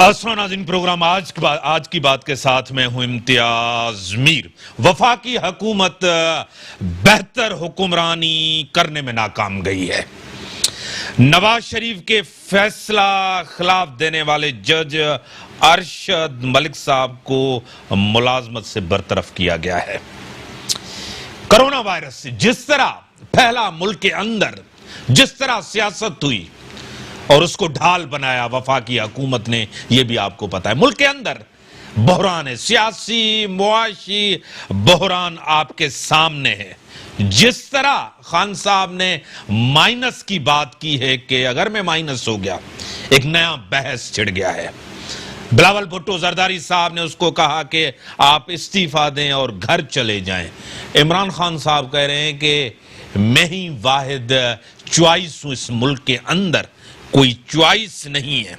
नाज़रीन, प्रोग्राम आज की बात के साथ मैं हूं इम्तियाज मीर। वफाकी हुकूमत बेहतर हुक्मरानी करने में नाकाम गई है। नवाज शरीफ के फैसला खिलाफ देने वाले जज अरशद मलिक साहब को मुलाजमत से बरतरफ किया गया है। कोरोना वायरस से जिस तरह फैला मुल्क के अंदर, जिस तरह सियासत हुई और उसको ढाल बनाया वफाकी हुकूमत ने, यह भी आपको पता है। मुल्क के अंदर बहरान है, सियासी मुआशी बहरान आपके सामने है। जिस तरह खान साहब ने माइनस की बात की है कि अगर मैं माइनस हो गया, एक नया बहस छिड़ गया है। बिलावल भुट्टो जरदारी साहब ने उसको कहा कि आप इस्तीफा दें और घर चले जाएं। इमरान खान साहब कह रहे हैं कि मैं ही वाहिद चॉइस हूं इस मुल्क के अंदर, कोई चॉइस नहीं है।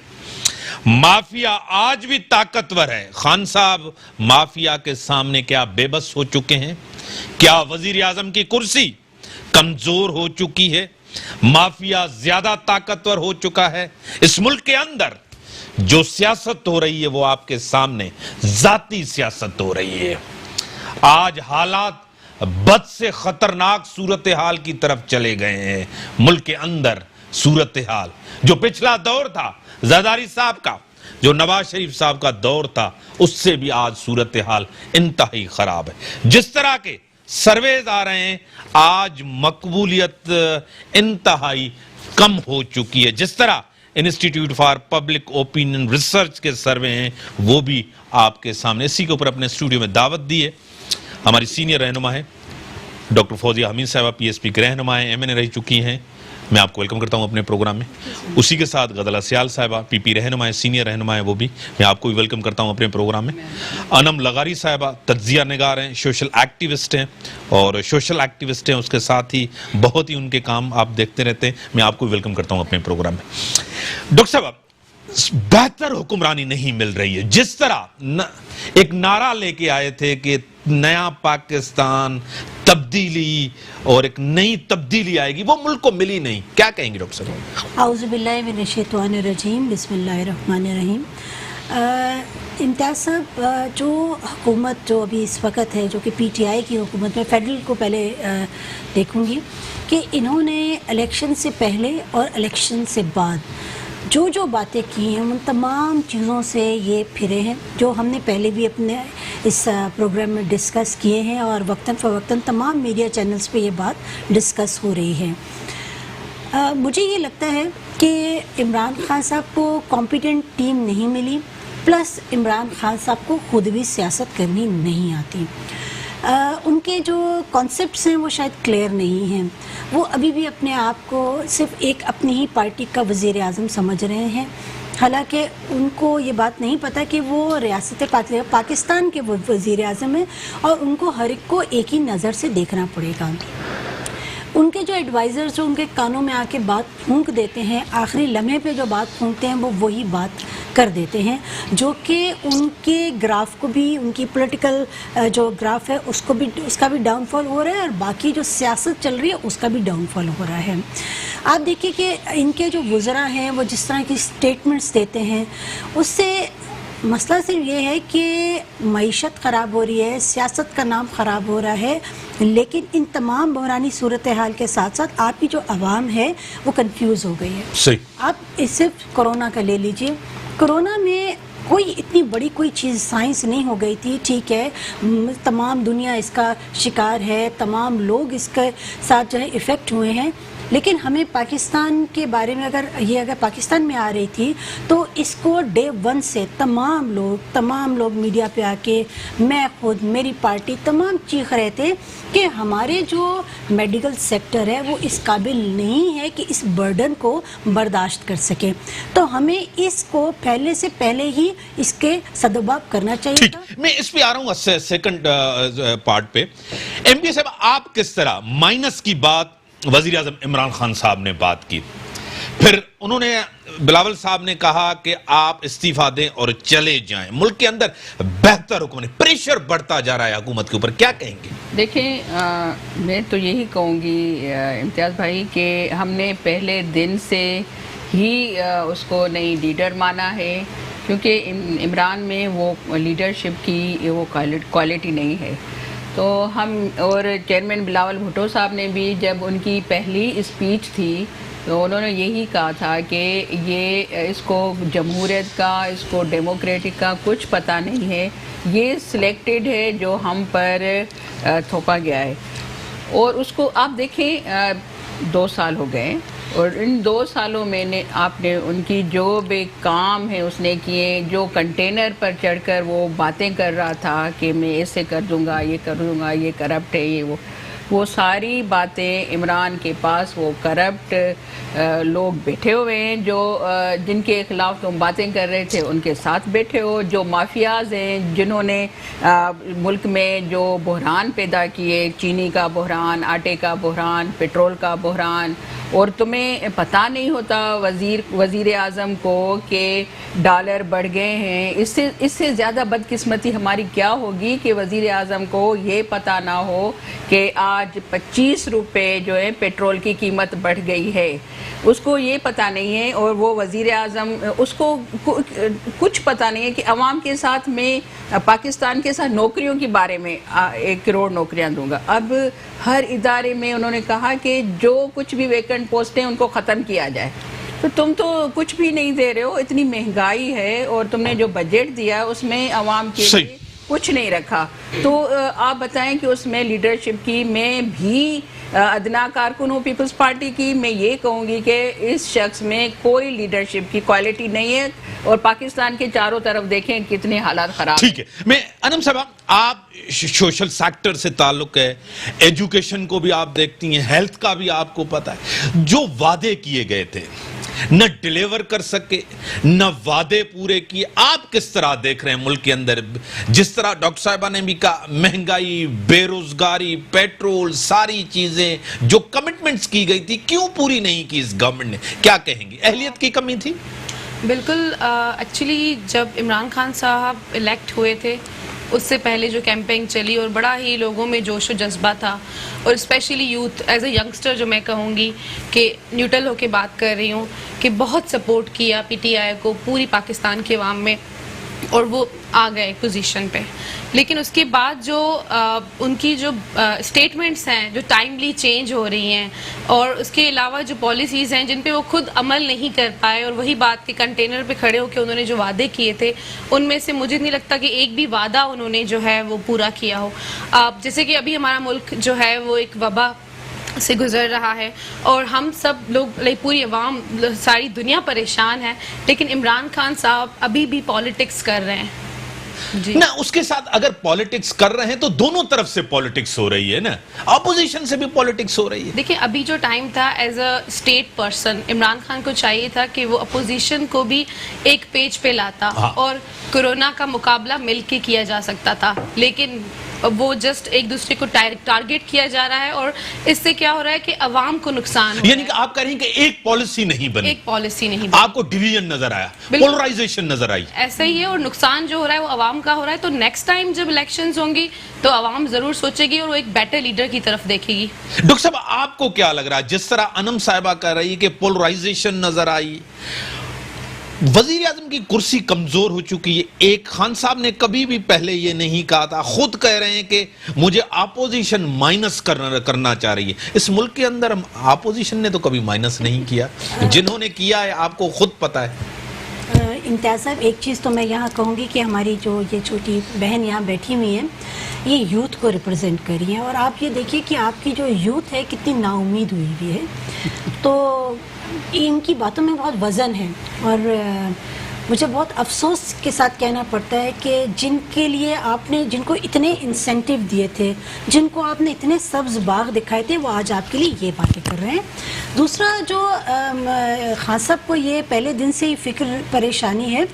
माफिया आज भी ताकतवर है। खान साहब माफिया के सामने क्या बेबस हो चुके हैं? क्या वजीर आजम की कुर्सी कमजोर हो चुकी है? माफिया ज्यादा ताकतवर हो चुका है। इस मुल्क के अंदर जो सियासत हो रही है वो आपके सामने जाती सियासत हो रही है। आज हालात बद से खतरनाक सूरत हाल की तरफ चले गए हैं। मुल्क के अंदर सूरत हाल, जो पिछला दौर था जरदारी साहब का, जो नवाज शरीफ साहब का दौर था, उससे भी आज सूरत हाल इंतहाई खराब है। जिस तरह के सर्वेज आ रहे हैं, आज मकबूलियत इंतहाई कम हो चुकी है। जिस तरह institute for public opinion research के सर्वे हैं, वो भी आपके सामने। इसी के ऊपर अपने स्टूडियो में दावत दी है हमारी सीनियर रहनुमा है डॉक्टर फौजिया हमीद साहबा, पीएसपी के रहनुमा है, एमएनए रह चुकी हैं। मैं आपको वेलकम करता हूं अपने प्रोग्राम में। उसी के साथ गदला सियाल साहिबा, पीपी रहनुमा है, सीनियर रहनुमा है, वो भी मैं आपको भी वेलकम करता हूं अपने प्रोग्राम में। अनम लगारी साहिबा तज्जिया निगार हैं, सोशल एक्टिविस्ट हैं, और सोशल एक्टिविस्ट हैं उसके साथ ही बहुत ही उनके काम आप देखते रहते हैं। मैं आपको वेलकम करता हूं अपने प्रोग्राम में। डॉक्टर साहब, बेहतर हुक्मरानी नहीं मिल रही है। जिस तरह एक नारा लेके आए थे कि नया पाकिस्तान, तब्दीली, और एक नई तब्दीली आएगी, वो मुल्क को मिली नहीं। क्या कहेंगे डॉक्टर साहब? औज़ु बिल्लाहि मिनश शैतानिर रजीम, बिस्मिल्लाहिर रहमानिर रहीम। इम्तियाज़ साहब, जो हुकूमत जो अभी इस वक्त है, जो कि पीटीआई की हुकूमत में, फेडरल को पहले देखूंगी कि इन्होंने इलेक्शन से पहले और इलेक्शन से बाद जो जो बातें की हैं, उन तमाम चीज़ों से ये फिरे हैं, जो हमने पहले भी अपने इस प्रोग्राम में डिस्कस किए हैं, और वक्तन फ़वक्तन तमाम मीडिया चैनल्स पे ये बात डिस्कस हो रही है। मुझे ये लगता है कि इमरान खान साहब को कॉम्पिटेंट टीम नहीं मिली, प्लस इमरान खान साहब को खुद भी सियासत करनी नहीं आती। उनके जो कॉन्सेप्ट्स हैं वो शायद क्लियर नहीं हैं। वो अभी भी अपने आप को सिर्फ एक अपनी ही पार्टी का वज़ीर आज़म समझ रहे हैं, हालांकि उनको ये बात नहीं पता कि वो रियासत पाकिस्तान के वो वज़ीर आज़म हैं, और उनको हर एक को एक ही नज़र से देखना पड़ेगा। उनके जो एडवाइज़र्स जो उनके कानों में आके बात फूंक देते हैं, आखिरी लम्हे पे जो बात फूंकते हैं, वो वही बात कर देते हैं, जो कि उनके ग्राफ को भी, उनकी पॉलिटिकल जो ग्राफ है उसको भी, उसका भी डाउनफॉल हो रहा है, और बाकी जो सियासत चल रही है उसका भी डाउनफॉल हो रहा है। आप देखिए कि इनके जो वज़रा हैं वो जिस तरह की स्टेटमेंट्स देते हैं, उससे मसला सिर्फ ये है कि मईशत ख़राब हो रही है, सियासत का नाम ख़राब हो रहा है, लेकिन इन तमाम बहरानी सूरत हाल के साथ साथ आपकी जो आवाम है वो कंफ्यूज हो गई है। सही। आप सिर्फ कोरोना का ले लीजिए। कोरोना में कोई इतनी बड़ी कोई चीज़ साइंस नहीं हो गई थी, ठीक है, तमाम दुनिया इसका शिकार है, तमाम लोग इसके साथ जो है इफ़ेक्ट हुए हैं, लेकिन हमें पाकिस्तान के बारे में अगर पाकिस्तान में आ रही थी तो इसको डे वन से तमाम लोग मीडिया पे आके, मैं खुद, मेरी पार्टी, तमाम चीख रहे थे कि हमारे जो मेडिकल सेक्टर है वो इस काबिल नहीं है कि इस बर्डन को बर्दाश्त कर सके, तो हमें इसको पहले से पहले ही इसके सदुपयोग करना चाहिए था। मैं इस पे आ रहा हूँ सेकंड पार्ट पे। एमपी साहब, आप किस तरह माइनस की बात वजीर आजम इमरान खान साहब ने बात की, फिर उन्होंने बिलावल साहब ने कहा कि आप इस्तीफा दें और चले जाएं, मुल्क के अंदर बेहतर हुकूमत, प्रेशर बढ़ता जा रहा है हुकूमत के ऊपर, क्या कहेंगे? देखें, मैं तो यही कहूँगी इम्तियाज़ भाई कि हमने पहले दिन से ही उसको नई लीडर माना है, क्योंकि इमरान में वो लीडरशिप की वो क्वालिटी नहीं है। तो हम और चेयरमैन बिलावल भुट्टो साहब ने भी जब उनकी पहली स्पीच थी तो उन्होंने यही कहा था कि ये इसको जमहूरियत का, इसको डेमोक्रेटिक का कुछ पता नहीं है, ये सिलेक्टेड है जो हम पर थोपा गया है। और उसको आप देखें 2 साल हो गए और इन 2 सालों में आपने उनकी जो भी काम है उसने किए, जो कंटेनर पर चढ़कर वो बातें कर रहा था कि मैं ऐसे कर दूंगा, ये कर दूंगा, ये करप्ट है, ये वो सारी बातें इमरान के पास वो करप्ट लोग बैठे हुए हैं जो जिनके खिलाफ तुम बातें कर रहे थे उनके साथ बैठे हो, जो माफियाज हैं जिन्होंने मुल्क में जो बहरान पैदा किए, चीनी का बहरान, आटे का बहरान, पेट्रोल का बहरान, और तुम्हें पता नहीं होता वज़ीर आज़म को कि डॉलर बढ़ गए हैं। इससे ज़्यादा बदकिस्मती हमारी क्या होगी कि वज़ीर आज़म को ये पता ना हो कि आज 25 रुपये जो है पेट्रोल की कीमत बढ़ गई है, उसको ये पता नहीं है। और वो वज़ीर आज़म उसको कुछ पता नहीं है कि अवाम के साथ में पाकिस्तान के साथ नौकरियों के बारे में 1 करोड़ नौकरियां दूंगा। अब हर इदारे में उन्होंने कहा कि जो कुछ भी वैकेंट पोस्ट हैं उनको ख़त्म किया जाए। तो तुम तो कुछ भी नहीं दे रहे हो, इतनी महंगाई है, और तुमने जो बजट दिया उसमें अवाम के लिए कुछ नहीं रखा। तो आप बताएं कि उसमें लीडरशिप की, मैं भी अदना कारकुन हूँ पीपल्स पार्टी की, मैं ये कहूँगी कि इस शख्स में कोई लीडरशिप की क्वालिटी नहीं है। और पाकिस्तान के चारों तरफ देखें कितने हालात खराब। ठीक है, मैं अनम साहब, आप सोशल सेक्टर से ताल्लुक है, एजुकेशन को भी आप देखती हैं, हेल्थ का भी आपको पता है, जो वादे किए गए थे न डिलीवर कर सके, न वादे पूरे किए। आप किस तरह देख रहे हैं मुल्क के अंदर, जिस तरह डॉक्टर साहिबा ने भी कहा, महंगाई, बेरोजगारी, पेट्रोल, सारी चीजें जो कमिटमेंट्स की गई थी क्यों पूरी नहीं की इस गवर्नमेंट ने? क्या कहेंगी, अहलियत की कमी थी? बिल्कुल। एक्चुअली जब इमरान खान साहब इलेक्ट हुए थे उससे पहले जो कैंपेन चली और बड़ा ही लोगों में जोश व जज्बा था, और specially youth as a youngster जो मैं कहूँगी कि न्यूट्रल होके बात कर रही हूँ कि बहुत सपोर्ट किया पीटीआई को पूरी पाकिस्तान के अवाम में, और वो आ गए पोजीशन पे। लेकिन उसके बाद जो उनकी जो स्टेटमेंट्स हैं जो टाइमली चेंज हो रही हैं, और उसके अलावा जो पॉलिसीज़ हैं जिन पे वो खुद अमल नहीं कर पाए, और वही बात के कंटेनर पे खड़े होकर उन्होंने जो वादे किए थे उनमें से मुझे नहीं लगता कि एक भी वादा उन्होंने जो है वो पूरा किया हो। जैसे कि अभी हमारा मुल्क जो है वो एक वबा से गुजर रहा है और हम सब लोग, पूरी अवाम, सारी दुनिया परेशान है, लेकिन इमरान खान साहब अभी भी पॉलिटिक्स कर रहे हैं जी। ना, उसके साथ अगर पॉलिटिक्स कर रहे हैं तो दोनों तरफ से पॉलिटिक्स हो रही है ना, अपोजिशन से भी पॉलिटिक्स हो रही है। देखिए, अभी जो टाइम था as a state person Imran Khan को चाहिए था कि वो अपोजिशन को भी एक पेज पे लाता और कोरोना का मुकाबला मिलके किया जा सकता था, लेकिन वो जस्ट एक दूसरे को टारगेट किया जा रहा है, और इससे क्या हो रहा है कि अवाम को नुकसान हो। यानी कि आप कह रही हैं कि एक पॉलिसी नहीं बनी, एक पॉलिसी नहीं बनी, आपको डिवीजन नजर आया, पोलराइजेशन नजर आई। ऐसा ही है, और नुकसान जो हो रहा है वो अवाम का हो रहा है। तो नेक्स्ट टाइम जब इलेक्शंस होंगी तो अवाम जरूर सोचेगी और वो एक बेटर लीडर की तरफ देखेगी। डॉक्टर साहब, आपको क्या लग रहा है, जिस तरह अनम साहिबा कह रही है कि पोलराइजेशन नजर आई, वजीर आजम की कुर्सी कमजोर हो चुकी है। एक खान साहब ने कभी भी पहले ये नहीं कहा था, खुद कह रहे हैं कि मुझे अपोजिशन माइनस करना चाह रही है। इस मुल्क के अंदर अपोजिशन ने तो कभी माइनस नहीं किया, जिन्होंने किया है आपको खुद पता है। इम्तियाज़ साहब, एक चीज़ तो मैं यहाँ कहूँगी कि हमारी जो ये छोटी बहन यहाँ बैठी हुई है ये यूथ को रिप्रेजेंट कर रही है, और आप ये देखिए कि आपकी जो यूथ है कितनी नाउमीद हुई हुई है। तो इनकी बातों में बहुत वज़न है, और मुझे बहुत अफसोस के साथ कहना पड़ता है कि जिनके लिए आपने, जिनको इतने इंसेंटिव दिए थे, जिनको आपने इतने सब्ज़ बाग दिखाए थे, वो आज आपके लिए ये बातें कर रहे हैं। दूसरा, जो खान साहब को ये पहले दिन से ही फिक्र परेशानी है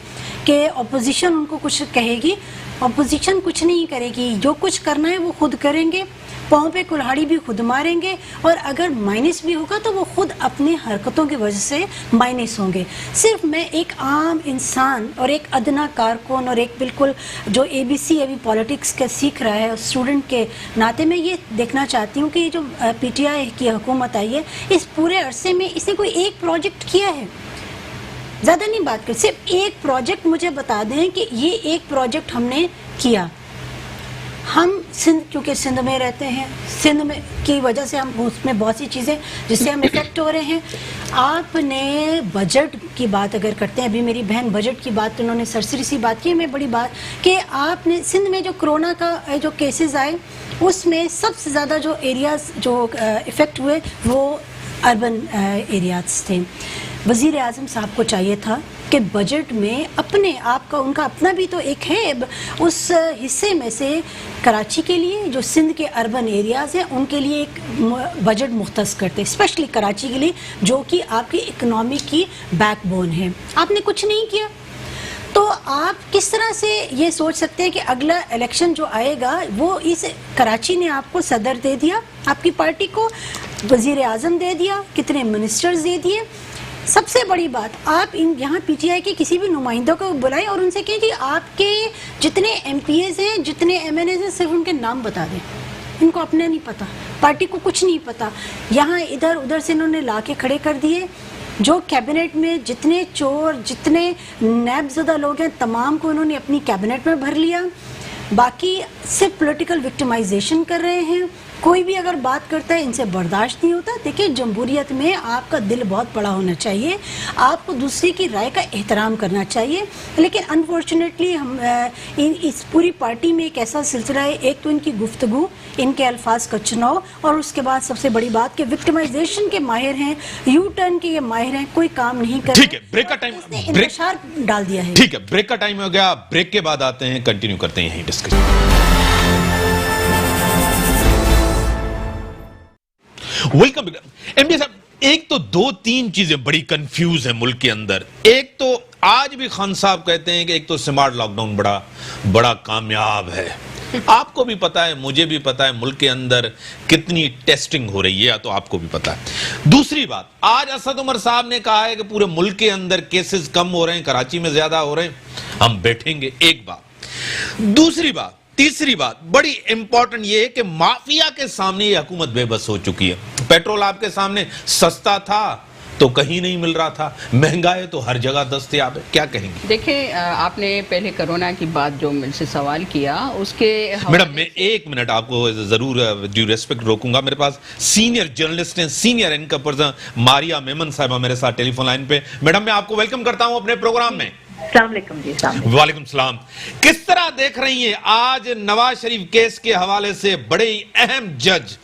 कि अपोजिशन उनको कुछ कहेगी, अपोजिशन कुछ नहीं करेगी, जो कुछ करना है वो खुद करेंगे, पाँव पे कुल्हाड़ी भी खुद मारेंगे, और अगर माइनस भी होगा तो वो खुद अपनी हरकतों की वजह से माइनस होंगे। सिर्फ मैं एक आम इंसान और एक अदना कारकुन और एक बिल्कुल जो ABC अभी पॉलिटिक्स का सीख रहा है स्टूडेंट के नाते मैं ये देखना चाहती हूँ कि ये जो PTI की हुकूमत आई है, इस पूरे अरसे में इसने कोई एक प्रोजेक्ट किया है? ज़्यादा नहीं बात कर, सिर्फ एक प्रोजेक्ट मुझे बता दें कि ये एक प्रोजेक्ट हमने किया। हम सिंध, क्योंकि सिंध में रहते हैं, सिंध में की वजह से हम उसमें बहुत सी चीज़ें जिससे हम इफेक्ट हो रहे हैं। आपने बजट की बात अगर करते हैं, अभी मेरी बहन बजट की बात, तो उन्होंने सरसरी सी बात की, मैं बड़ी बात कि आपने सिंध में जो कोरोना का जो केसेस आए उसमें सबसे ज़्यादा जो एरियाज़ जो इफ़ेक्ट हुए वो अर्बन एरियाज थे। वज़ीर आज़म साहब को चाहिए था कि बजट में अपने आप का, उनका अपना भी तो एक है, उस हिस्से में से कराची के लिए, जो सिंध के अर्बन एरियाज़ हैं उनके लिए एक बजट मुख्तस करते, स्पेशली कराची के लिए जो कि आपकी इकनॉमी की बैकबोन है। आपने कुछ नहीं किया, तो आप किस तरह से ये सोच सकते हैं कि अगला इलेक्शन जो आएगा वो इस कराची ने आपको सदर दे दिया, आपकी पार्टी को वज़ीर आज़म दे दिया, कितने मिनिस्टर्स दे दिए। सबसे बड़ी बात, आप इन यहाँ पीटीआई के किसी भी नुमाइंदों को बुलाएं और उनसे कहें कि आपके जितने एमपीएज हैं, जितने एमएनएज हैं, सिर्फ उनके नाम बता दें। इनको अपने नहीं पता, पार्टी को कुछ नहीं पता। यहाँ इधर उधर से इन्होंने ला के खड़े कर दिए। जो कैबिनेट में जितने चोर, जितने नैबज़दा लोग हैं, तमाम को इन्होंने अपनी कैबिनेट में भर लिया। बाकी सिर्फ पॉलिटिकल विक्टिमाइजेशन कर रहे हैं। कोई भी अगर बात करता है इनसे बर्दाश्त नहीं होता। देखिए, जमहूरियत में आपका दिल बहुत बड़ा होना चाहिए, आपको दूसरे की राय का एहतराम करना चाहिए। लेकिन अनफॉर्चुनेटली हम इस पूरी पार्टी में एक ऐसा सिलसिला है, एक तो इनकी गुफ्तगू, इनके अल्फाज का चुनाव, और उसके बाद सबसे बड़ी बात कि विक्टिमाइजेशन के माहिर हैं, यू टर्न के ये माहिर हैं, कोई काम नहीं कर रहे। ठीक है, ब्रेक का टाइम, इंतशार डाल दिया है। ठीक है, ब्रेक का टाइम हो गया। ब्रेक के बाद आते हैं, कंटिन्यू करते हैं यही डिस्कशन। वेलकम एमडी साहब। एक तो दो तीन चीजें बड़ी कंफ्यूज है मुल्क के अंदर। एक तो आज भी खान साहब कहते हैं कि एक तो स्मार्ट लॉकडाउन बड़ा कामयाब है। आपको भी पता है, मुझे भी पता है मुल्क के अंदर कितनी टेस्टिंग हो रही है, तो आपको भी पता है। दूसरी बात, आज असद उमर साहब ने कहा है कि पूरे मुल्क के अंदर केसेस कम हो रहे हैं, कराची में ज्यादा हो रहे हैं। हम बैठेंगे, एक बात। दूसरी बात, तीसरी बात बड़ी इंपॉर्टेंट ये है कि माफिया के सामने ये हुकूमत बेबस हो चुकी है। पेट्रोल आपके सामने सस्ता था तो कहीं नहीं मिल रहा था, महंगा है तो हर जगह दस्तयाब है। क्या कहेंगे? देखिए, आपने पहले कोरोना की बात जो मुझसे सवाल किया उसके मैडम, मैं एक मिनट आपको जरूर ड्यू रेस्पेक्ट रोकूंगा। मेरे पास सीनियर जर्नलिस्ट हैं, senior anchor person Maria Memon साहिबा मेरे साथ टेलीफोन लाइन पे। मैडम, मैं आपको वेलकम करता हूं अपने प्रोग्राम में। वालेकुम सलाम। किस तरह देख रही हैं आज नवाज शरीफ केस के हवाले से बड़े ही अहम जज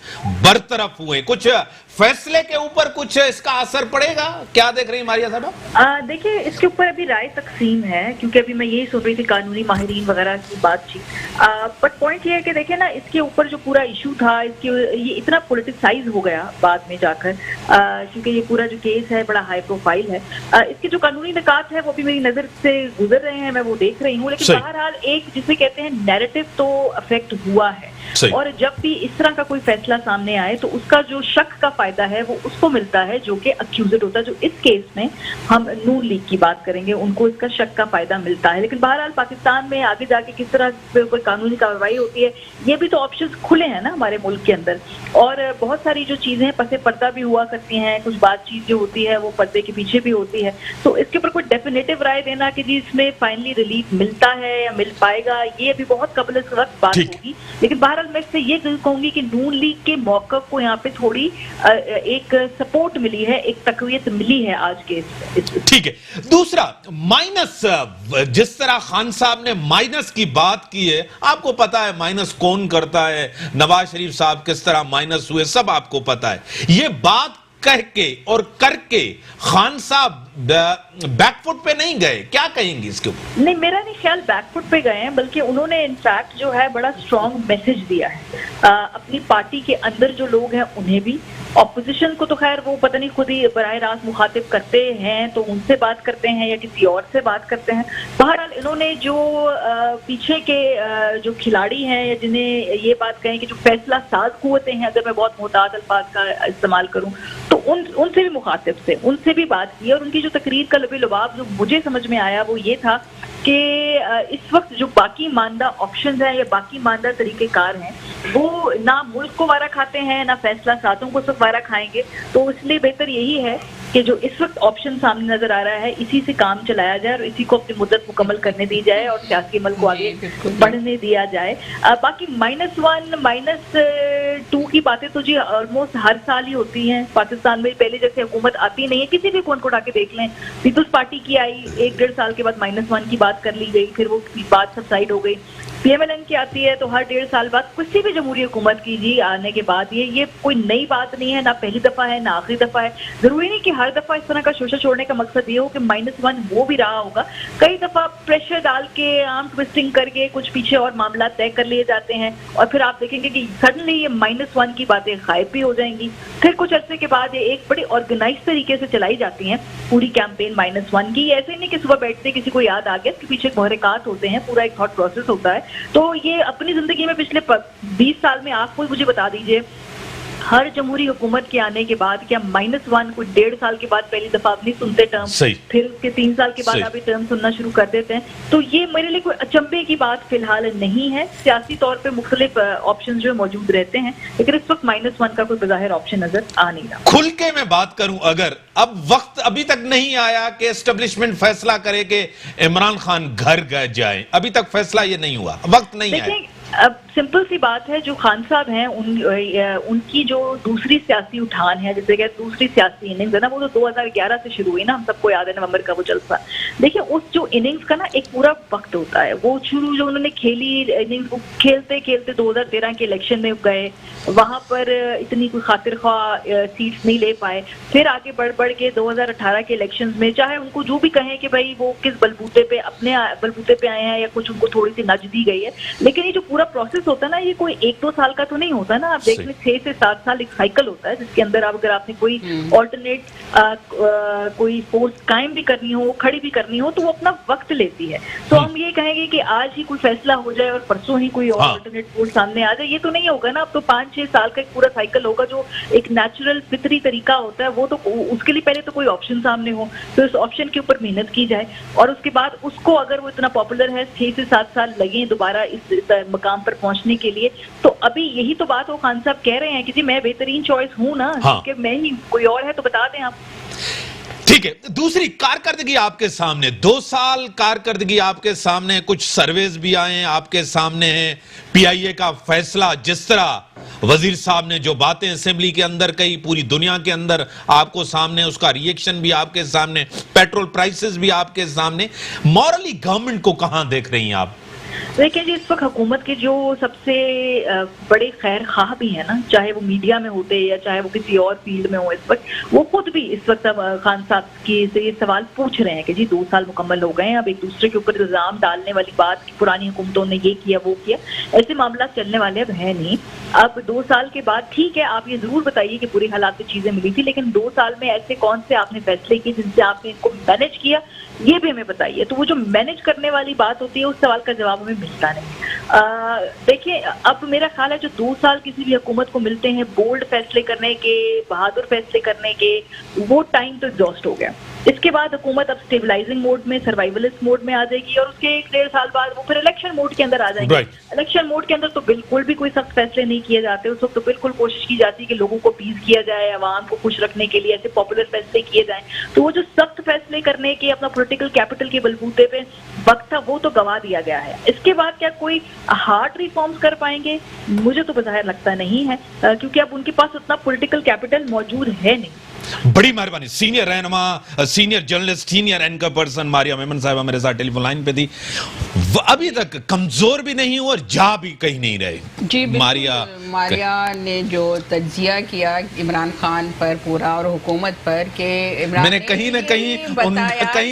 बरतरफ हुए, कुछ फैसले के ऊपर कुछ इसका असर पड़ेगा? क्या देख रही हैं मारिया साहबा? देखिए, इसके ऊपर अभी राय तकसीम है, क्योंकि अभी मैं यही सोच रही थी कानूनी माहिरीन वगैरह की बातचीत। बट पॉइंट ये है कि देखिए ना, इसके ऊपर जो पूरा इशू था, ये इतना पॉलिटिसाइज हो गया बाद में जाकर, क्योंकि ये पूरा जो केस है बड़ा हाई प्रोफाइल है। इसके जो कानूनी निकात है वो भी मेरी नजर से गुजर रहे हैं, मैं वो देख रही हूँ। लेकिन बहरहाल एक जिसे कहते हैं नैरेटिव तो अफेक्ट हुआ है, और जब भी इस तरह का कोई फैसला सामने आए तो उसका जो शक का फायदा है वो उसको मिलता है जो कि अक्यूजेड होता है। जो इस केस में हम नून लीग की बात करेंगे, उनको इसका शक का फायदा मिलता है। लेकिन बहरहाल पाकिस्तान में आगे जाके किस तरह कोई कानूनी कार्रवाई होती है, ये भी तो ऑप्शंस खुले हैं ना हमारे मुल्क के अंदर। और बहुत सारी जो चीजें पसे पर्दा भी हुआ करती हैं, कुछ बातचीत जो होती है वो पर्दे के पीछे भी होती है। तो इसके ऊपर कोई डेफिनेटिव राय देना कि जी इसमें फाइनली रिलीफ मिलता है या मिल पाएगा, ये अभी बहुत कबल इस वक्त बात होगी। लेकिन बहरहाल मैं इससे ये कहूंगी कि नून लीग के मौक़िफ़ को यहाँ पे थोड़ी एक सपोर्ट मिली है, एक तकवीयत मिली है आज के ठीक है। दूसरा माइनस, जिस तरह खान साहब ने माइनस की बात की है, आपको पता है माइनस कौन करता है, नवाज शरीफ साहब किस तरह माइनस हुए, सब आपको पता है। ये बात कह के और करके खान साहब बैकफुट पे नहीं गए, क्या कहेंगे इसके ऊपर? नहीं, मेरा नहीं ख्याल बैकफुट पे गए हैं, बल्कि उन्होंने इनफैक्ट जो है बड़ा स्ट्रॉन्ग मैसेज दिया है अपनी पार्टी के अंदर जो लोग हैं उन्हें भी। ऑपोजिशन को तो खैर वो पता नहीं खुद ही बराह रास्त मुखातिब करते हैं, तो उनसे बात करते हैं या किसी और से बात करते हैं। बहरहाल इन्होंने जो पीछे के जो खिलाड़ी हैं या जिन्हें ये बात कहें कि जो फैसला साज कुव्वतें हैं, अगर मैं बहुत मोहतात अल्फाज का इस्तेमाल करूं, तो उनसे भी मुखातिब से उनसे भी बात की। और उनकी जो तकरीर का लबे लुबाब जो मुझे समझ में आया वो ये था कि इस वक्त जो बाकी मानदा ऑप्शंस हैं या बाकी मानदा तरीक़ेकार हैं वो ना मुल्क को वारा खाते हैं ना फैसला साजों को सब वारा खाएंगे। तो इसलिए बेहतर यही है कि जो इस वक्त ऑप्शन सामने नजर आ रहा है इसी से काम चलाया जाए और इसी को अपनी मुद्दत मुकम्मल करने दी जाए और सियासी अमल को आगे बढ़ने दिया जाए। बाकी -1 -2 की बातें तो जी ऑलमोस्ट हर साल ही होती हैं पाकिस्तान में। पहले जैसे हुकूमत आती नहीं है, किसी भी हुकूमत को उठा के देख लें, पीपल्स पार्टी की आई 1-1.5 साल के बाद -1 की बात कर ली गई, फिर वो बात सबसाइड हो गई। PMLN की आती है तो हर 1.5 साल बाद किसी भी जमहूरी हुकूमत की जी आने के बाद ये कोई नई बात नहीं है, ना पहली दफा है ना आखिरी दफा है। जरूरी नहीं कि हर दफा इस तरह का शोषण छोड़ने का मकसद ये हो कि -1 वो भी रहा होगा। कई दफा प्रेशर डाल के आर्म ट्विस्टिंग करके कुछ पीछे और मामला तय कर लिए जाते हैं और फिर आप देखेंगे कि सडनली ये -1 की बातें गायब भी हो जाएंगी। फिर कुछ अरसे के बाद ये एक बड़ी ऑर्गेनाइज तरीके से चलाई जाती हैं पूरी कैंपेन -1 की। ऐसे ही नहीं कि सुबह बैठते किसी को याद आ गया, इसके पीछे मुहर्रिकात होते हैं, पूरा एक थॉट प्रोसेस होता है। तो ये अपनी जिंदगी में पिछले 20 साल में आप कोई मुझे बता दीजिए हर जमहूरी हुकूमत के आने के बाद क्या -1 को 1.5 साल के बाद पहली दफा आप नहीं सुनते टर्म, फिर उसके 3 साल के बाद आप टर्म सुनना शुरू कर देते हैं। तो ये मेरे लिए कोई अचंभे की बात फिलहाल नहीं है। सियासी तौर पे मुख्तलिफ ऑप्शन जो मौजूद रहते हैं, लेकिन इस वक्त -1 का कोई बज़ाहिर ऑप्शन नजर आ नहीं रहा। खुल के मैं बात करूं, अगर अब वक्त अभी तक नहीं आया कि एस्टेब्लिशमेंट फैसला करे कि इमरान खान घर जाए, अभी तक फैसला ये नहीं हुआ, वक्त नहीं आया। अब सिंपल सी बात है, जो खान साहब हैं उनकी जो दूसरी सियासी उठान है, जैसे कि दूसरी सियासी इनिंग्स है ना, वो तो 2011 से शुरू हुई ना, हम सबको याद है नवंबर का वो जलसा। देखिए उस जो इनिंग्स का ना एक पूरा वक्त होता है, वो शुरू जो उन्होंने खेली इनिंग्स, वो खेलते खेलते 2013 के इलेक्शन में गए, वहां पर इतनी कोई खातिर ख्वाह सीट्स नहीं ले पाए, फिर आगे बढ़ के 2018 के इलेक्शन में, चाहे उनको जो भी कहें कि भाई वो किस बलबूते पे अपने बलबूते पे आए हैं या कुछ उनको थोड़ी सी नज दी गई है, लेकिन ये जो पूरा प्रोसेस होता है ना, ये कोई 1-2 साल का तो नहीं होता ना। आप देख लें 6 से 7 साल एक साइकिल होता है, जिसके अंदर आप अगर आपने कोई ऑल्टरनेट कोई फोर्स कायम भी करनी हो, खड़ी भी करनी हो, तो वो अपना वक्त लेती है। तो हम ये कहेंगे कि आज ही कोई फैसला हो जाए और परसों ही कोई ऑल्टरनेट फोर्स सामने आ जाए, ये तो नहीं होगा ना। अब तो 5-6 साल का एक पूरा साइकिल होगा, जो एक नेचुरल फितरी तरीका होता है, वो तो उसके लिए पहले तो कोई ऑप्शन सामने हो, तो इस ऑप्शन के ऊपर मेहनत की जाए और उसके बाद उसको अगर वो इतना पॉपुलर है 6 से 7 साल लगे दोबारा इस मकाम पर पहुंचने के लिए, तो अभी यही तो बात हो खान साहब कह रहे हैं कि जी मैं बेहतरीन चॉइस हूं ना, क्योंकि मैं ही, कोई और है तो बता दें आप। ठीक है, दूसरी कारकर्दगी आपके सामने, 2 साल कारकर्दगी आपके सामने, कुछ सर्वेज भी आए हैं आपके सामने हैं, PIA का फैसला, जिस तरह वजीर साहब ने जो बातें असेंबली के अंदर कही, पूरी दुनिया के अंदर आपको सामने, उसका रिएक्शन भी आपके सामने, पेट्रोल प्राइसेस भी आपके सामने। मॉरली गवर्नमेंट को कहां देख रही हैं आप? देखिए जी, इस वक्त हुकूमत के जो सबसे बड़े खैर खाह भी है ना, चाहे वो मीडिया में होते या चाहे वो किसी और फील्ड में हो, इस वक्त वो खुद भी इस वक्त अब खान साहब की से ये सवाल पूछ रहे हैं कि जी 2 साल मुकम्मल हो गए हैं, अब एक दूसरे के ऊपर इल्जाम डालने वाली बात कि पुरानी हुकूमतों ने ये किया वो किया, ऐसे मामला चलने वाले अब है नहीं। अब 2 साल के बाद ठीक है, आप ये जरूर बताइए कि बुरी हालात में चीजें मिली थी, लेकिन 2 साल में ऐसे कौन से आपने फैसले किए जिनसे आपने इनको मैनेज किया, ये भी हमें बताइए। तो वो जो मैनेज करने वाली बात होती है, उस सवाल का जवाब हमें मिलता नहीं। देखिए अब मेरा ख्याल है जो 2 साल किसी भी हुकूमत को मिलते हैं बोल्ड फैसले करने के, बहादुर फैसले करने के, वो टाइम तो एग्जॉस्ट हो गया। इसके बाद हुकूमत अब स्टेबलाइजिंग मोड में, सर्वाइवलिस्ट मोड में आ जाएगी और उसके 1-1.5 साल बाद वो फिर इलेक्शन मोड के अंदर आ जाएंगे। इलेक्शन मोड के अंदर तो बिल्कुल भी कोई सख्त फैसले नहीं किए जाते, उस वक्त तो बिल्कुल कोशिश की जाती है कि लोगों को अपीज किया जाए, आवाम को खुश रखने के लिए ऐसे पॉपुलर फैसले किए जाएं। तो वो जो सख्त फैसले करने के अपना पॉलिटिकल कैपिटल के बलबूते पे वक्त था, वो तो गवा दिया गया है। इसके बाद क्या कोई हार्ड रिफॉर्म्स कर पाएंगे? मुझे तो बज़ाहिर लगता नहीं है, क्योंकि अब उनके पास उतना पॉलिटिकल कैपिटल मौजूद है नहीं। बड़ी मेहरबानी। सीनियर रहनुमा, senior journalist, senior anchor person Maria Memon साहिबा मेरे साथ टेलीफोन लाइन पे थी। अभी तक कमजोर भी नहीं हुआ और जा भी कहीं नहीं रहे। जी मारिया ने जो तज्जिया किया इमरान खान पर पूरा और हुकूमत पर कि इमरान, मैंने कहीं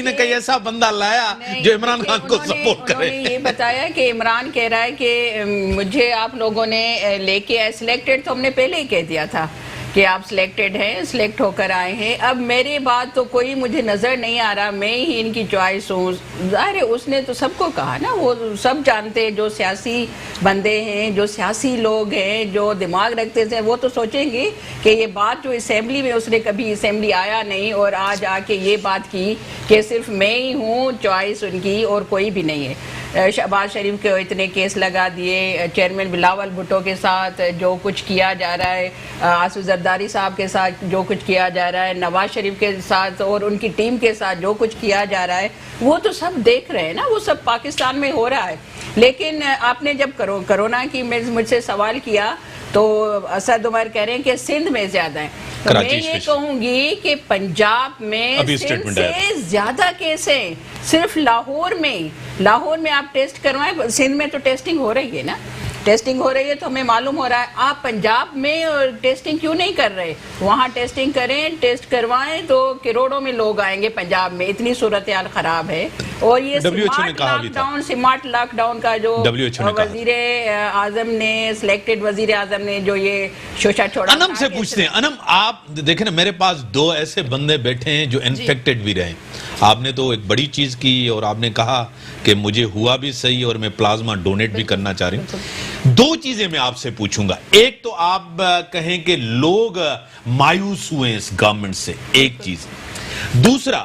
ना कहीं ऐसा बंदा लाया जो इमरान खान को सपोर्ट करे। ये बताया कि इमरान कह रहा है कि मुझे आप लोगों ने लेके सिलेक्टेड, तो हमने पहले ही कह दिया था कि आप सिलेक्टेड हैं, सिलेक्ट होकर आए हैं। अब मेरे बाद तो कोई मुझे नज़र नहीं आ रहा, मैं ही इनकी चॉइस हूँ। ज़ाहिर है उसने तो सबको कहा ना, वो सब जानते हैं, जो सियासी बंदे हैं, जो सियासी लोग हैं, जो दिमाग रखते थे, वो तो सोचेंगे कि ये बात जो असेंबली में, उसने कभी असेंबली आया नहीं और आज आके ये बात की कि सिर्फ मैं ही हूँ चॉइस उनकी और कोई भी नहीं है। शहबाज शरीफ के इतने केस लगा दिए, चेयरमैन बिलावल भुट्टो के साथ जो कुछ किया जा रहा है, आसू जरदारी साहब के साथ जो कुछ किया जा रहा है, नवाज शरीफ के साथ और उनकी टीम के साथ जो कुछ किया जा रहा है, वो तो सब देख रहे हैं ना, वो सब पाकिस्तान में हो रहा है। लेकिन आपने जब कोरोना की मुझसे सवाल किया तो असद उमर कह रहे हैं कि सिंध में ज्यादा है, तो मैं ये कहूंगी कि पंजाब में सिंध से ज्यादा केस हैं। सिर्फ लाहौर में आप टेस्ट करवाएं, सिंध में तो टेस्टिंग हो रही है ना, टेस्टिंग हो रही है तो हमें मालूम हो रहा है। आप पंजाब में टेस्टिंग क्यों नहीं कर रहे? वहाँ टेस्टिंग करें, टेस्ट करवाएं तो करोड़ों में लोग आएंगे पंजाब में, इतनी सूरत हाल खराब है। और ये स्मार्ट लॉकडाउन का जो वजीर आजम ने, सिलेक्टेड वजीर आजम ने जो ये शोशा छोड़ा। अनम से पूछते हैं, अनम आप देखें ना, मेरे पास दो ऐसे बंदे बैठे हैं जो इन्फेक्टेड भी रहे। आपने तो एक बड़ी चीज की और आपने कहा कि मुझे हुआ भी सही और मैं प्लाज्मा डोनेट भी करना चाह रही हूँ। दो चीजें मैं आपसे पूछूंगा, एक तो आप कहें कि लोग मायूस हुए इस गवर्नमेंट से, एक चीज। दूसरा,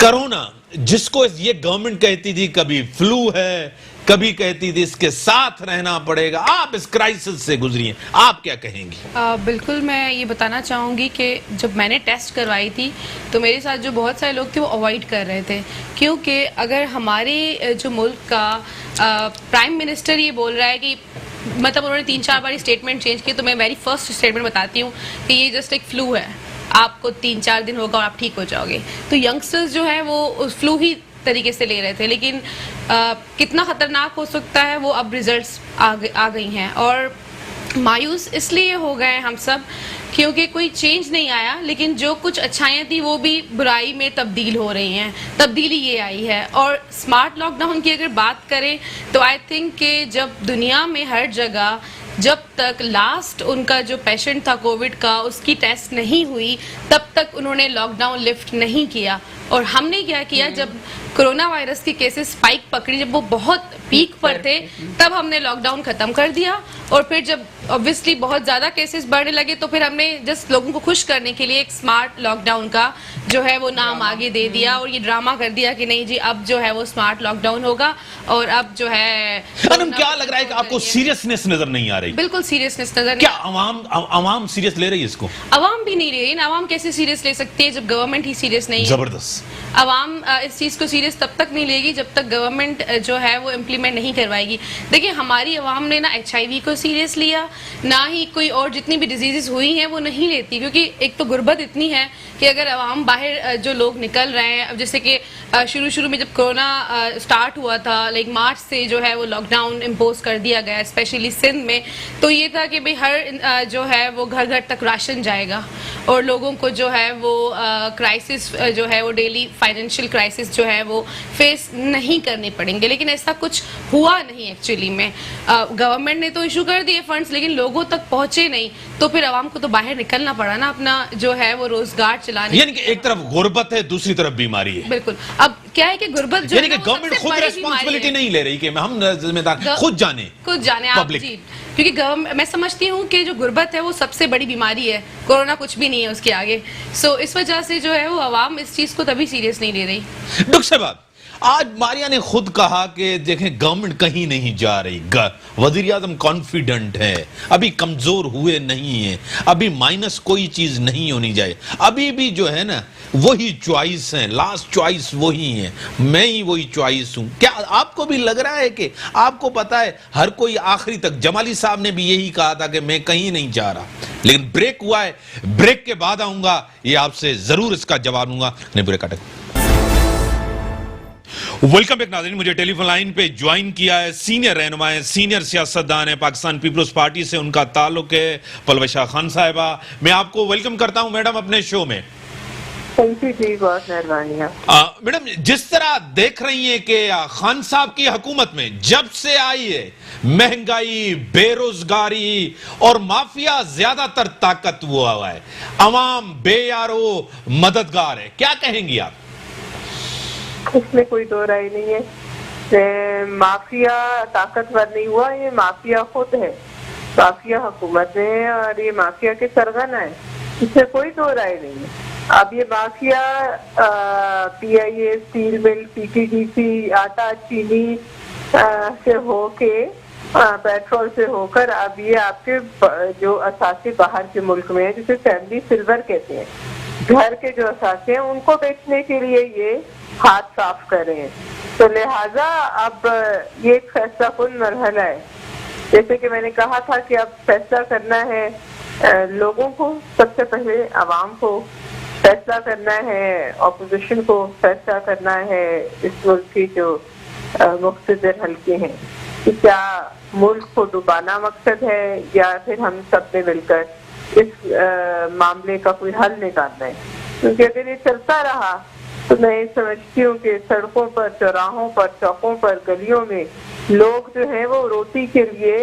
कोरोना जिसको ये गवर्नमेंट कहती थी कभी फ्लू है, कभी कहती थी इसके साथ रहना पड़ेगा, आप इस क्राइसिस से गुजरी हैं, आप क्या कहेंगी? बिल्कुल, मैं ये बताना चाहूँगी कि जब मैंने टेस्ट करवाई थी तो मेरे साथ जो बहुत सारे लोग थे वो अवॉइड कर रहे थे, क्योंकि अगर हमारे जो मुल्क का प्राइम मिनिस्टर ये बोल रहा है कि मतलब उन्होंने 3-4 बार स्टेटमेंट चेंज की, तो मैं मेरी फर्स्ट स्टेटमेंट बताती हूँ कि ये जस्ट एक फ्लू है, आपको 3-4 दिन होगा और आप ठीक हो जाओगे। तो यंगस्टर्स जो है वो उस फ्लू ही तरीके से ले रहे थे, लेकिन कितना खतरनाक हो सकता है वो अब रिजल्ट्स आ गई हैं। और मायूस इसलिए हो गए हम सब क्योंकि कोई चेंज नहीं आया, लेकिन जो कुछ अच्छाइयाँ थी वो भी बुराई में तब्दील हो रही हैं। तब्दीली ये आई है। और स्मार्ट लॉकडाउन की अगर बात करें तो आई थिंक कि जब दुनिया में हर जगह जब तक लास्ट उनका जो पेशेंट था कोविड का उसकी टेस्ट नहीं हुई तब तक उन्होंने लॉकडाउन लिफ्ट नहीं किया। और हमने क्या किया, जब कोरोना वायरस की केसेस स्पाइक पकड़ी, जब वो बहुत पीक पर थे, तब हमने लॉकडाउन खत्म कर दिया। और फिर जब ऑब्वियसली बहुत ज़्यादा केसेस बढ़ने लगे तो फिर हमने जस्ट लोगों को खुश करने के लिए एक स्मार्ट लॉकडाउन का जो है वो नाम आगे दे दिया और ये ड्रामा कर दिया कि नहीं जी अब जो है वो स्मार्ट लॉकडाउन होगा। और अब जो है क्या लग रहा है कि आपको सीरियसनेस नजर नहीं आ रही? बिल्कुल सीरियसनेस नजर नहीं। क्या अवाम सीरियस ले रही है इसको? अवाम भी नहीं ले रही। अवाम कैसे सीरियस ले सकती है जब गवर्नमेंट ही सीरियस नहीं है? जबरदस्त। अवाम इस चीज़ को सीरियस तब तक नहीं लेगी जब तक गवर्नमेंट जो है वो इम्प्लीमेंट नहीं करवाएगी। देखिए हमारी अवाम ने ना HIV को सीरियस लिया, ना ही कोई और जितनी भी डिजीजेस हुई हैं वो नहीं लेती, क्योंकि एक तो गुर्बत इतनी है कि अगर अवाम बाहर जो लोग निकल रहे हैं, अब जैसे कि शुरू में जब कोरोना स्टार्ट हुआ था, लाइक मार्च से जो है वो लॉकडाउन इम्पोज कर दिया गया स्पेशली सिंध में, तो ये था कि भाई हर जो है वो घर घर तक राशन जाएगा और लोगों को जो है वो क्राइसिस जो है वो डेली फाइनेंशियल क्राइसिस जो है वो फेस नहीं करने पड़ेंगे। लेकिन ऐसा कुछ हुआ नहीं एक्चुअली में। गवर्नमेंट ने तो इशू कर दिए फंड्स, लेकिन लोगों तक पहुंचे नहीं, तो फिर आवाम को तो बाहर निकलना पड़ा ना अपना जो है वो रोजगार चलाने। यानी कि एक तरफ गुर्बत है, दूसरी तरफ बीमारी है। बिल्कुल। अब क्या है कि गुर्बत जो यानी कि गवर्नमेंट खुद रिस्पांसिबिलिटी नहीं ले रही कि हम जिम्मेदार खुद जाने आप जी, क्योंकि मैं समझती हूँ कि जो गुर्बत है वो सबसे बड़ी बीमारी है, कोरोना कुछ भी नहीं है उसके आगे। सो इस वजह से जो है वो आवाम इस चीज को तभी सीरियस नहीं ले रही। डॉक्टर साहब, आज मारिया ने खुद कहा कि देखें गवर्नमेंट कहीं नहीं जा रही, वजीर आजम कॉन्फिडेंट है, अभी कमजोर हुए नहीं है, अभी माइनस कोई चीज नहीं होनी चाहिए, अभी भी जो है ना वही चॉइस है, लास्ट चॉइस वही है, मैं ही वही चॉइस हूं। क्या आपको भी लग रहा है कि आपको पता है हर कोई आखिरी तक, जमाली साहब ने भी यही कहा था कि मैं कहीं नहीं जा रहा, लेकिन ब्रेक हुआ है, ब्रेक के बाद आऊंगा, ये आपसे जरूर इसका जवाब दूंगा। नहीं बुरे काटे। वेलकम बैक नाज़रीन, मुझे टेलीफोन लाइन पे ज्वाइन किया है सीनियर रहनुमा है, सीनियर सियासतदान है, पाकिस्तान पीपल्स पार्टी से उनका ताल्लुक है, पलवशा खान साहिबा। मैं आपको वेलकम करता हूं मैडम अपने शो में। जी बहुत मेहरबानी। मैडम, जिस तरह देख रही हैं कि खान साहब की हुकूमत में जब से आई है महंगाई, बेरोजगारी और माफिया ज्यादातर ताकत हुआ है, अवाम बेयारो मददगार है, क्या कहेंगी आप? इसमें कोई दो राय नहीं है। माफिया ताकतवर नहीं हुआ, ये माफिया खुद है, माफिया हुकूमत है और ये माफिया के सरगना है, इसमें कोई दो राय नहीं है। अब ये mafia PIA, steel mill, PTDC, आटा, चीनी, से होके पेट्रोल से होकर अब ये आपके जो असासे बाहर के मुल्क में है, जिसे फैमिली सिल्वर कहते हैं, घर के जो असासे हैं उनको बेचने के लिए ये हाथ साफ कर रहे हैं। तो लिहाजा अब ये एक फैसला कुन मरहला है। जैसे कि मैंने कहा था कि अब फैसला करना है लोगों को, सबसे पहले आवाम को फैसला करना है, ऑपोजिशन को फैसला करना है, इस मुल्क की जो मुख्तदर हल्के हैं कि क्या मुल्क को डुबाना मकसद है या फिर हम सब ने मिलकर इस मामले का कोई हल निकालना है। क्योंकि अगर ये चलता रहा तो मैं ये समझती हूँ कि सड़कों पर, चौराहों पर, चौकों पर, गलियों में लोग जो है वो रोटी के लिए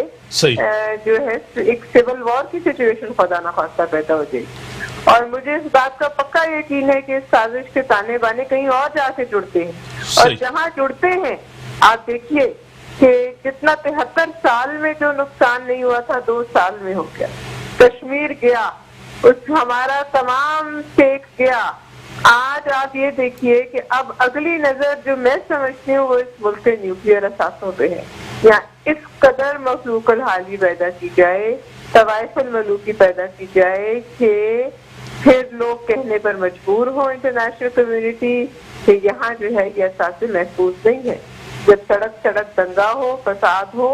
जो है एक सिविल वॉर की सिचुएशन खुदा ना खास्ता पैदा हो जाएगी। और मुझे इस बात का पक्का यकीन है कि इस साजिश के ताने बाने कहीं और जाके जुड़ते हैं, और जहाँ जुड़ते हैं आप देखिए कि जितना 73 साल में जो नुकसान नहीं हुआ था 2 साल में हो गया। कश्मीर गया, उस हमारा तमाम स्टेट गया। आज आप ये देखिए कि अब अगली नजर जो मैं समझती हूँ वो इस मुल्क के न्यूक्लियर असासों पे है। या इस कदर मखलूकल हाली पैदा की जाए, तवाइफुल मलूकी पैदा की जाए कि फिर लोग कहने पर मजबूर हो इंटरनेशनल कम्युनिटी कि यहाँ जो है ये असासे महफूज नहीं है। जब सड़क सड़क दंगा हो, फसाद हो,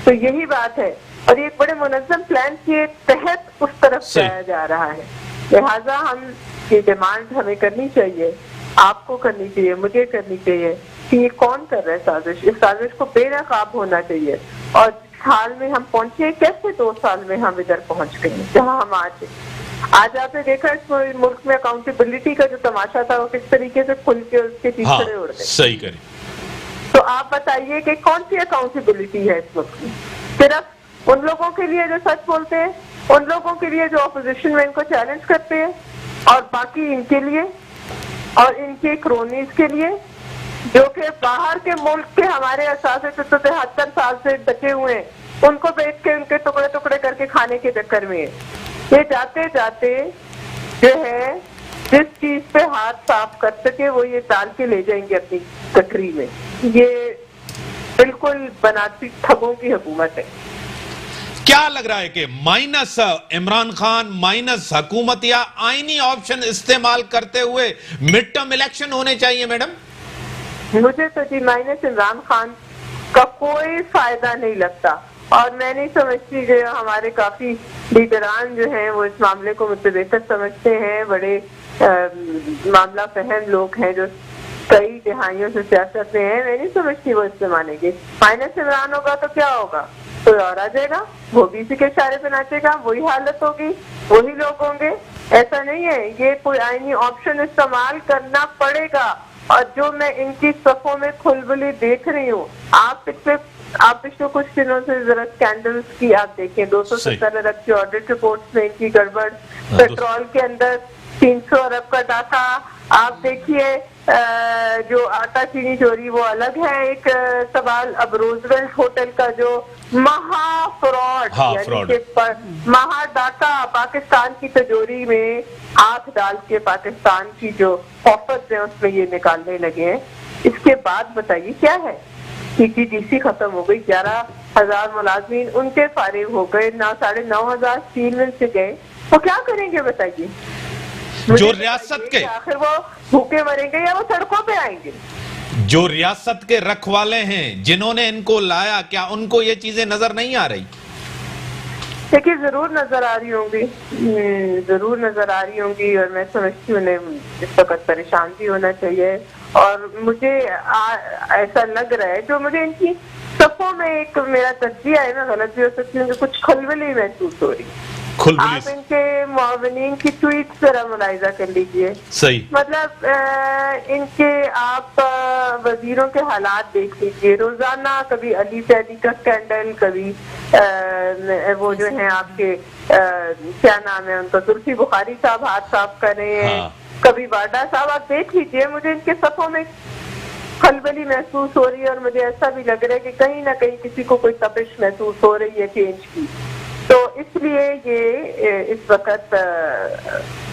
तो यही बात है। और ये बड़े मुनज़्ज़म प्लान के तहत उस तरफ जाया जा रहा है। लिहाजा हम ये डिमांड हमें करनी चाहिए, आपको करनी चाहिए, मुझे करनी चाहिए कि ये कौन कर रहा है साजिश। इस साजिश को बेनकाब होना चाहिए। और जिस हाल में हम पहुंचे, कैसे 2 साल में हम इधर पहुंच गए जहाँ हम आज आपने देखा इस मुल्क में अकाउंटेबिलिटी का जो तमाशा था वो किस तरीके से खुल के उसके पीछे उड़ गए। सही करें। तो आप बताइए कि कौन सी अकाउंटेबिलिटी है इस वक्त में? सिर्फ उन लोगों के लिए जो सच बोलते हैं, उन लोगों के लिए जो ऑपोजिशन में इनको चैलेंज करते हैं, और बाकी इनके लिए और इनके क्रोनीज के लिए जो कि बाहर के मुल्क के हमारे असासे 73 साल से बचे हुए हैं, उनको बेच के उनके टुकड़े टुकड़े करके खाने के चक्कर में ये जाते जाते जो है जिस चीज पे हाथ साफ कर सके वो ये डाल के ले जाएंगे अपनी कटरी में। ये बिल्कुल बनाती ठगों की हुकूमत है। क्या लग रहा है कि माइनस इमरान खान, माइनस हुकूमत, या आईनी ऑप्शन इस्तेमाल करते हुए मिड टर्म इलेक्शन होने चाहिए मैडम? मुझे तो जी माइनस इमरान खान का कोई फायदा नहीं लगता। और मैं नहीं समझती कि हमारे काफी लीडरान जो हैं वो इस मामले को मुझसे बेहतर समझते हैं, बड़े मामला फहम लोग हैं जो कई दिहाइयों से सियासत में है। मैं नहीं समझती वो इससे मानेंगे। माइनस इमरान होगा तो क्या होगा? कोई और आ जाएगा, वो भी इसी के इशारे पे नाचेगा, वही हालत होगी, वही लोग होंगे। ऐसा नहीं है, ये कोई आईनी ऑप्शन इस्तेमाल करना पड़ेगा। और जो मैं इनकी सफों में खुलबुली देख रही हूँ, आप पिछले कुछ दिनों से जरा स्कैंडल्स की आप देखें, 270 अरब की ऑडिट रिपोर्ट्स में इनकी गड़बड़, पेट्रोल के अंदर 300 अरब का डाटा, आप देखिए जो आटा चीनी चोरी वो अलग है एक सवाल। अब रोजवेल्ट होटल का जो महा फ्रॉड, यानी कि महा डाटा पाकिस्तान की तिजोरी में हाथ डाल के पाकिस्तान की जो ऑफर्स है उसमें ये निकालने लगे हैं। इसके बाद बताइए क्या है? CTDC खत्म हो गई, 11,000 मुलाजमीन उनके फारिग हो गए, 9,500 स्टील मिल से गए, वो क्या करेंगे बताइए? जो रियासत के आखिर वो भूखे मरेंगे या वो सड़कों पे आएंगे? जो रियासत के रखवाले हैं जिन्होंने इनको लाया, क्या उनको ये चीजें नजर नहीं आ रही? देखिए जरूर नजर आ रही होंगी, जरूर नजर आ रही होंगी। और मैं समझती हूँ उन्हें इस वक्त परेशान भी होना चाहिए। और मुझे ऐसा लग रहा है, जो मुझे इनकी सफों में एक मेरा तज्जिया है, मैं गलत भी हो सकती हूँ, कुछ खलबली महसूस हो रही। आप इनके मुआविनीन की ट्वीट जरा मुलाहिजा कर लीजिए। सही, मतलब इनके आप वजीरों के हालात देख लीजिए। रोजाना कभी अली सैदी का स्कैंडल, कभी वो जो है आपके क्या नाम है उनका, जुल्फी बुखारी साहब हाथ साफ कर रहे हैं, कभी वाडा साहब, आप देख लीजिए। मुझे इनके सफों में खलबली महसूस हो रही है। और मुझे ऐसा भी लग रहा है कि कहीं ना कहीं किसी को कोई तपिश महसूस हो रही है चेंज की। तो इसलिए ये इस वक्त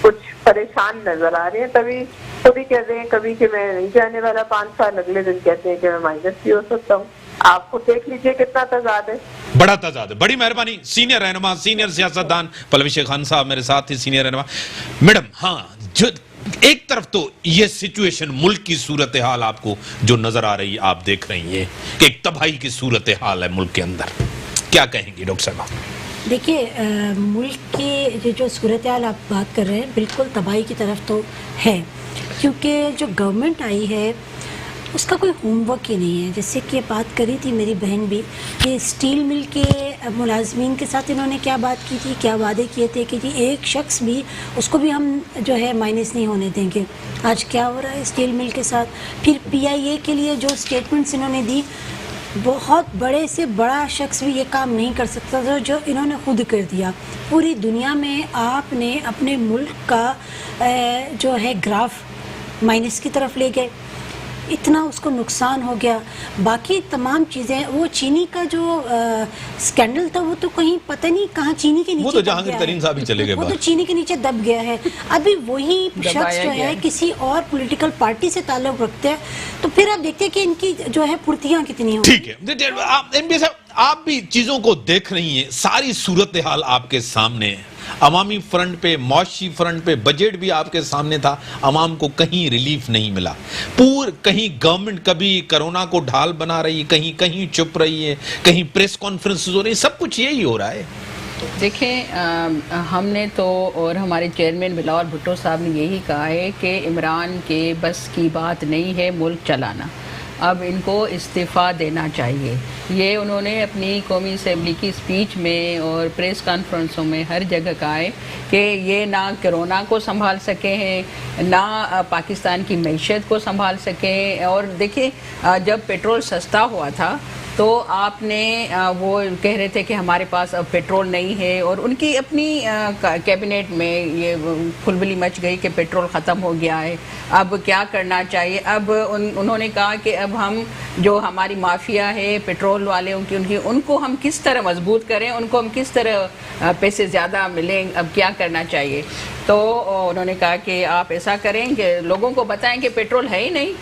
कुछ परेशान नजर आ रहे हैं। कभी कहते हैं कभी कि मैं नहीं जाने वाला 5 साल, अगले दिन कहते हैं कि मैं माइनस भी हो सकता हूँ। आप खुद देख लीजिए कितना तजाद है। बड़ा तजाद है। बड़ी मेहरबानी। सीनियर रहनुमा, सीनियर सियासतदान पलवी शेख खान साहब मेरे साथ ही सीनियर रहनुमा। मैडम, हाँ, जो एक तरफ तो ये सिचुएशन, मुल्क की सूरत हाल आपको जो नजर आ रही है, आप देख रही हैं कि एक तबाही की सूरत हाल है मुल्क के अंदर, क्या कहेंगी डॉक्टर साहब? देखिए, मुल्क की जो सूरत हाल आप बात कर रहे हैं बिल्कुल तबाही की तरफ तो है, क्योंकि जो गवर्नमेंट आई है उसका कोई होमवर्क ही नहीं है। जैसे कि बात करी थी मेरी बहन भी कि स्टील मिल के मुलाजमीन के साथ इन्होंने क्या बात की थी, क्या वादे किए थे कि जी एक शख्स भी, उसको भी हम जो है माइनस नहीं होने देंगे। आज क्या हो रहा है स्टील मिल के साथ? फिर PIA के लिए जो स्टेटमेंट्स इन्होंने दी, बहुत बड़े से बड़ा शख्स भी ये काम नहीं कर सकता था जो इन्होंने खुद कर दिया। पूरी दुनिया में आपने अपने मुल्क का जो है ग्राफ माइनस की तरफ ले गए, इतना उसको नुकसान हो गया। बाकी तमाम चीज़ें, वो चीनी का जो स्कैंडल था वो तो कहीं पता नहीं कहाँ चीनी के नीचे, वो तो जहांगीर तरीन साहब ही चले गए, वो तो चीनी के नीचे दब गया है। अभी वही शख्स जो है किसी और पॉलिटिकल पार्टी से ताल्लुक रखते हैं, तो फिर आप देखते हैं कि इनकी जो है फुर्तियाँ कितनी होंगी। ठीक है, आप MB साहब, आप भी चीजों को देख रही हैं, सारी सूरत हाल आपके सामने है। अवामी फ्रंट पे, मुआशी फ्रंट पे बजट भी आपके सामने था, अवाम को कहीं रिलीफ नहीं मिला। कहीं गवर्नमेंट कभी कोरोना को ढाल बना रही है, कहीं कहीं चुप रही है, कहीं प्रेस कॉन्फ्रेंस हो रही है, सब कुछ यही हो रहा है। देखें, हमने तो, और हमारे चेयरमैन बिलावल भुट्टो साहब ने यही कहा है कि इमरान के बस की बात नहीं है मुल्क चलाना, अब इनको इस्तीफ़ा देना चाहिए। ये उन्होंने अपनी कौमी असेंबली की स्पीच में और प्रेस कॉन्फ्रेंसों में हर जगह कहा है कि ये ना कोरोना को संभाल सके हैं, ना पाकिस्तान की मैशत को संभाल सके। और देखिए, जब पेट्रोल सस्ता हुआ था तो आपने वो कह रहे थे कि हमारे पास अब पेट्रोल नहीं है, और उनकी अपनी कैबिनेट में ये खुलबली मच गई कि पेट्रोल ख़त्म हो गया है, अब क्या करना चाहिए। अब उन्होंने कहा कि अब हम जो हमारी माफिया है पेट्रोल वाले उनको हम किस तरह मजबूत करें, उनको हम किस तरह पैसे ज़्यादा मिलें, अब क्या करना चाहिए। तो उन्होंने कहा कि आप ऐसा करें कि लोगों को बताएं कि पेट्रोल है ही नहीं,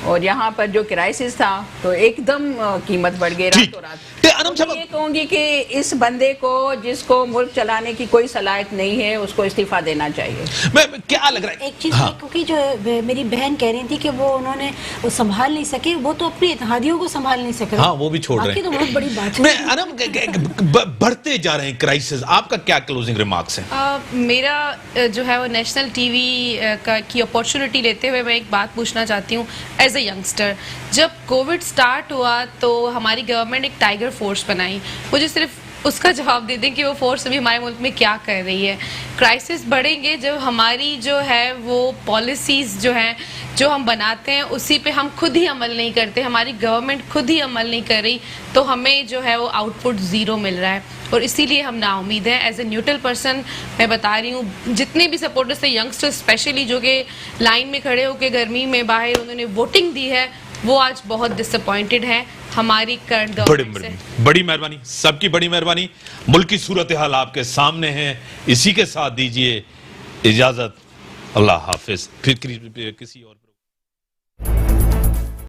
और यहाँ पर जो क्राइसिस था तो एकदम कीमत बढ़ गई रातों रात। तो ये कहूँगी कि इस बंदे को, जिसको मुल्क चलाने की कोई सलाहियत नहीं है, उसको इस्तीफा देना चाहिए। मैं क्या लग रहा है एक चीज, क्योंकि जो मेरी बहन कह रही थी कि वो संभाल नहीं सके, वो तो अपनी इत्तेहादियों को संभाल नहीं सके। हाँ, वो भी छोड़ रहे हैं। तो बहुत बड़ी बात है। बढ़ते जा रहे हैं क्राइसिस, आपका क्या क्लोजिंग रिमार्क्स है? मेरा जो है वो नेशनल टीवी की अपॉर्चुनिटी लेते हुए मैं एक बात पूछना चाहती हूँ। एज ए यंगस्टर, जब कोविड स्टार्ट हुआ तो हमारी गवर्नमेंट एक टाइगर फोर्स बनाई। मुझे सिर्फ उसका जवाब दे दें कि वो फोर्स अभी हमारे मुल्क में क्या कर रही है। क्राइसिस बढ़ेंगे जब हमारी जो है वो पॉलिसीज़ जो हैं, जो हम बनाते हैं उसी पे हम खुद ही अमल नहीं करते, हमारी गवर्नमेंट खुद ही अमल नहीं कर रही, तो हमें जो है वो आउटपुट ज़ीरो मिल रहा है, और इसीलिए हम नाउमीद हैं। एज ए न्यूट्रल पर्सन मैं बता रही हूँ, जितने भी सपोर्टर्स थे, यंगस्टर्स स्पेशली, जो कि लाइन में खड़े होकर गर्मी में बाहर उन्होंने वोटिंग दी है, वो आज बहुत डिसअपॉइंटेड है हमारी करंट गवर्नमेंट से। बड़ी मेहरबानी, सबकी बड़ी मेहरबानी। मुल्क की सूरत हाल आपके सामने है, इसी के साथ दीजिए इजाजत। अल्लाह हाफिज। फिर किसी और